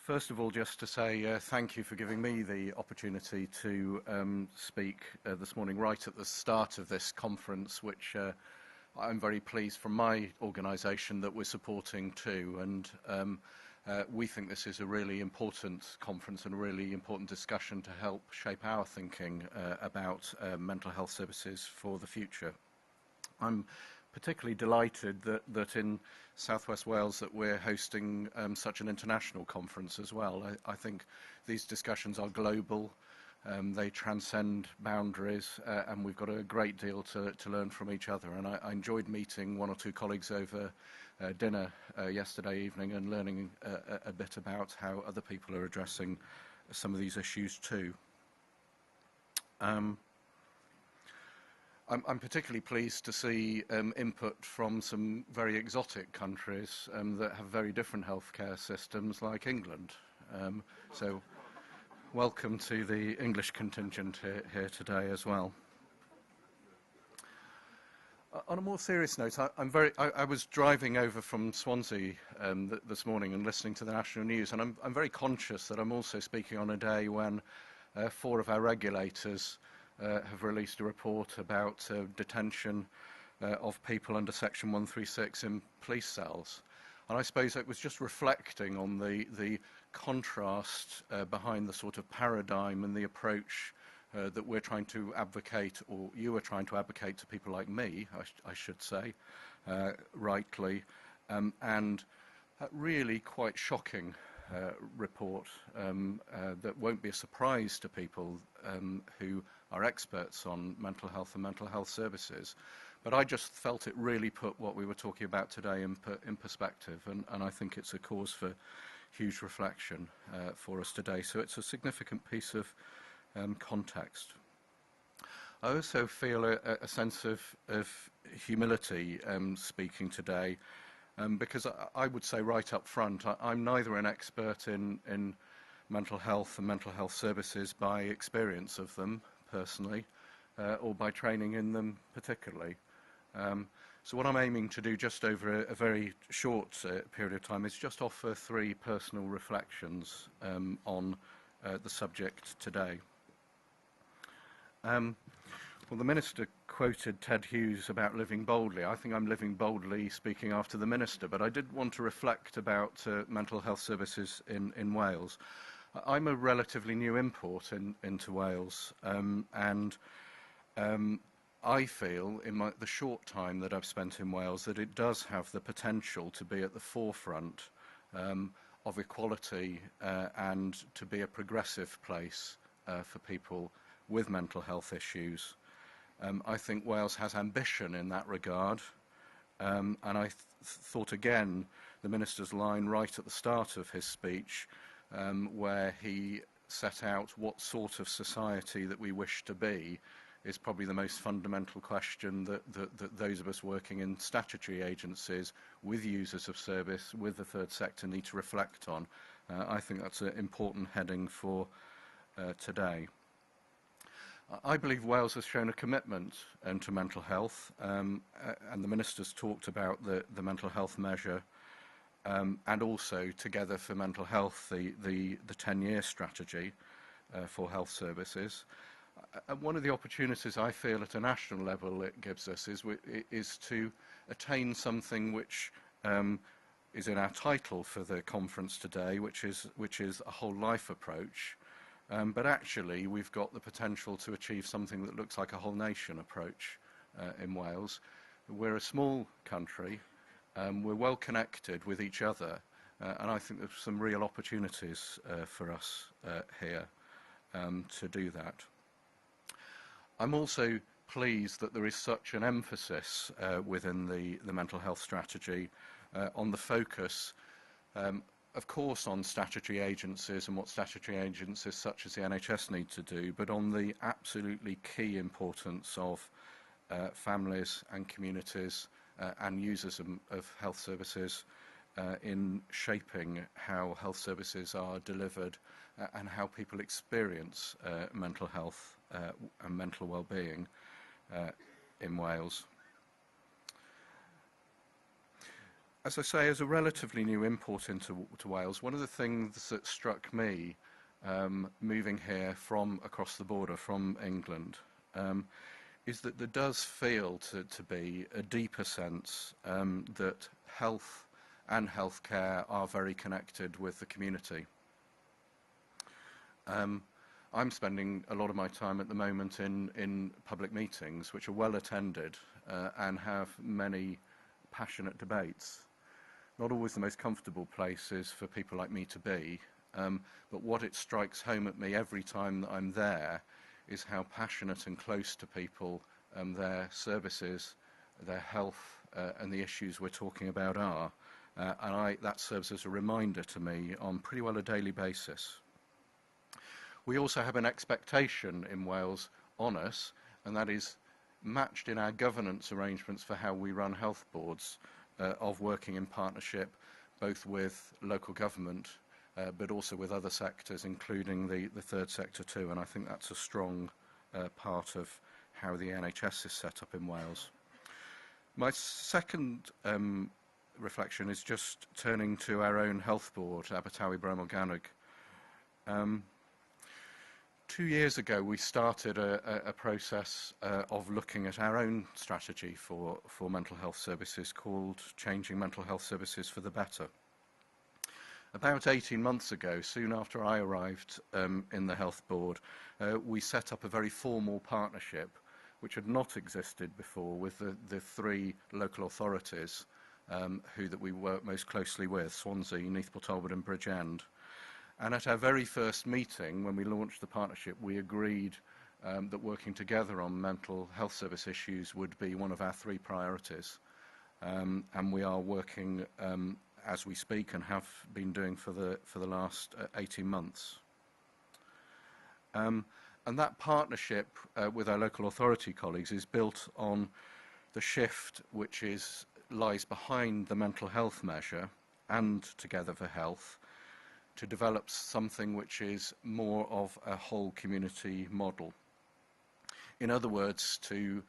First of all, just to say thank you for giving me the opportunity to speak this morning right at the start of this conference, which I'm very pleased from my organisation that we're supporting too. And we think this is a really important conference and a really important discussion to help shape our thinking about mental health services for the future. I'm particularly delighted that in South West Wales that we're hosting such an international conference as well. I think these discussions are global, they transcend boundaries, and we've got a great deal to learn from each other. And I enjoyed meeting one or two colleagues over dinner yesterday evening and learning a bit about how other people are addressing some of these issues too. I'm particularly pleased to see input from some very exotic countries that have very different healthcare systems, like England. So welcome to the English contingent here today as well. On a more serious note, I was driving over from Swansea this morning and listening to the national news, and I'm very conscious that I'm also speaking on a day when 4 of our regulators have released a report about detention of people under Section 136 in police cells. And I suppose it was just reflecting on the contrast behind the sort of paradigm and the approach that we're trying to advocate, or you are trying to advocate to people like me, I should say, rightly, and a really quite shocking report that won't be a surprise to people who are experts on mental health and mental health services. But I just felt it really put what we were talking about today in perspective, and I think it's a cause for huge reflection for us today. So it's a significant piece of context. I also feel a sense of humility speaking today, because I would say right up front, I'm neither an expert in mental health and mental health services by experience of them personally, or by training in them particularly. So what I'm aiming to do just over a very short period of time is just offer 3 personal reflections on the subject today. Well, the Minister quoted Ted Hughes about living boldly. I think I'm living boldly speaking after the Minister, but I did want to reflect about mental health services in Wales. I'm a relatively new import into Wales, and I feel in the short time that I've spent in Wales that it does have the potential to be at the forefront of equality and to be a progressive place for people with mental health issues. I think Wales has ambition in that regard, and I thought again the Minister's line right at the start of his speech, where he set out what sort of society that we wish to be, is probably the most fundamental question that those of us working in statutory agencies with users of service, with the third sector, need to reflect on. I think that's an important heading for today. I believe Wales has shown a commitment to mental health, and the Minister's talked about the mental health measure, and also Together for Mental Health, the 10-year strategy for health services. One of the opportunities I feel at a national level it gives us is to attain something which is in our title for the conference today, which is a whole life approach. But actually, we've got the potential to achieve something that looks like a whole nation approach in Wales. We're a small country, we're well connected with each other, and I think there's some real opportunities for us here to do that. I'm also pleased that there is such an emphasis within the mental health strategy on the focus, of course, on statutory agencies and what statutory agencies such as the NHS need to do, but on the absolutely key importance of families and communities and users of health services in shaping how health services are delivered and how people experience mental health and mental well-being in Wales. As I say, as a relatively new import into Wales, one of the things that struck me moving here from across the border from England is that there does feel to be a deeper sense that health and healthcare are very connected with the community. I'm spending a lot of my time at the moment in public meetings, which are well attended and have many passionate debates. Not always the most comfortable places for people like me to be, but what it strikes home at me every time that I'm there is how passionate and close to people their services, their health and the issues we're talking about are. And that serves as a reminder to me on pretty well a daily basis. We also have an expectation in Wales on us, and that is matched in our governance arrangements for how we run health boards, of working in partnership both with local government but also with other sectors, including the third sector too, and I think that's a strong part of how the NHS is set up in Wales. My second reflection is just turning to our own health board, Abertawe Bro Morgannwg. 2 years ago, we started a process of looking at our own strategy for mental health services called Changing Mental Health Services for the Better. About 18 months ago, soon after I arrived in the health board, we set up a very formal partnership which had not existed before with the three local authorities that we work most closely with, Swansea, Neath Port Talbot and Bridgend. And at our very first meeting, when we launched the partnership, we agreed that working together on mental health service issues would be one of our three priorities. And we are working as we speak and have been doing for the last 18 months. And that partnership with our local authority colleagues is built on the shift which lies behind the mental health measure and Together for Health, to develop something which is more of a whole community model. In other words, to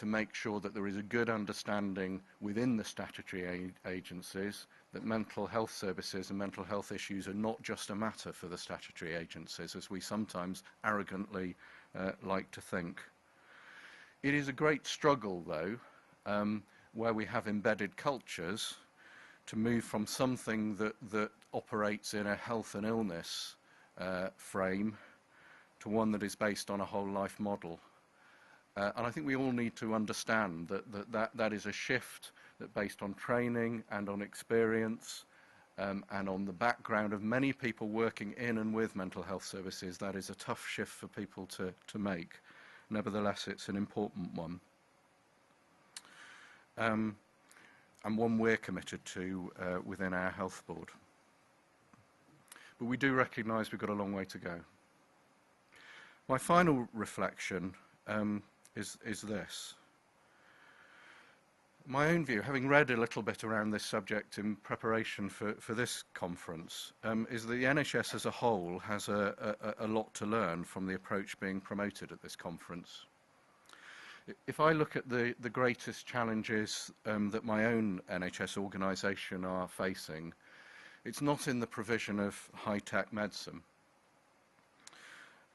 make sure that there is a good understanding within the statutory agencies that mental health services and mental health issues are not just a matter for the statutory agencies, as we sometimes arrogantly like to think. It is a great struggle, though, where we have embedded cultures to move from something that operates in a health and illness frame to one that is based on a whole life model. And I think we all need to understand that is a shift that, based on training and on experience and on the background of many people working in and with mental health services, that is a tough shift for people to make. Nevertheless, it's an important one. And one we're committed to within our health board. But we do recognise we've got a long way to go. My final reflection is this. My own view, having read a little bit around this subject in preparation for this conference, is that the NHS as a whole has a lot to learn from the approach being promoted at this conference. If I look at the greatest challenges that my own NHS organisation are facing, it's not in the provision of high-tech medicine,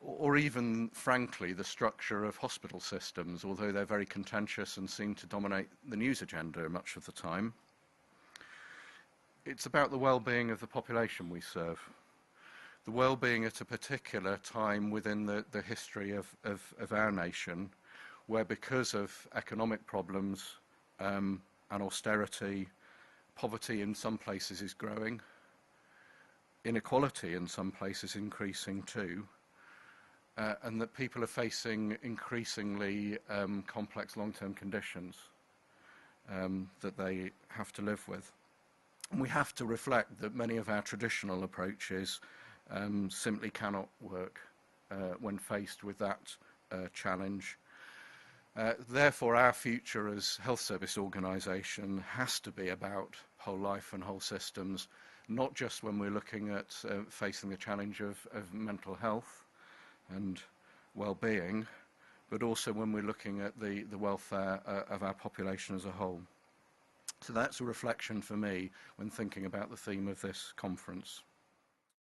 or even, frankly, the structure of hospital systems, although they're very contentious and seem to dominate the news agenda much of the time. It's about the well-being of the population we serve, the well-being at a particular time within the history of our nation, where because of economic problems and austerity, poverty in some places is growing, inequality in some places increasing too, and that people are facing increasingly complex long-term conditions that they have to live with. And we have to reflect that many of our traditional approaches simply cannot work when faced with that challenge. Therefore, our future as health service organisation has to be about whole life and whole systems, not just when we're looking at facing the challenge of mental health and well-being, but also when we're looking at the welfare of our population as a whole. So that's a reflection for me when thinking about the theme of this conference.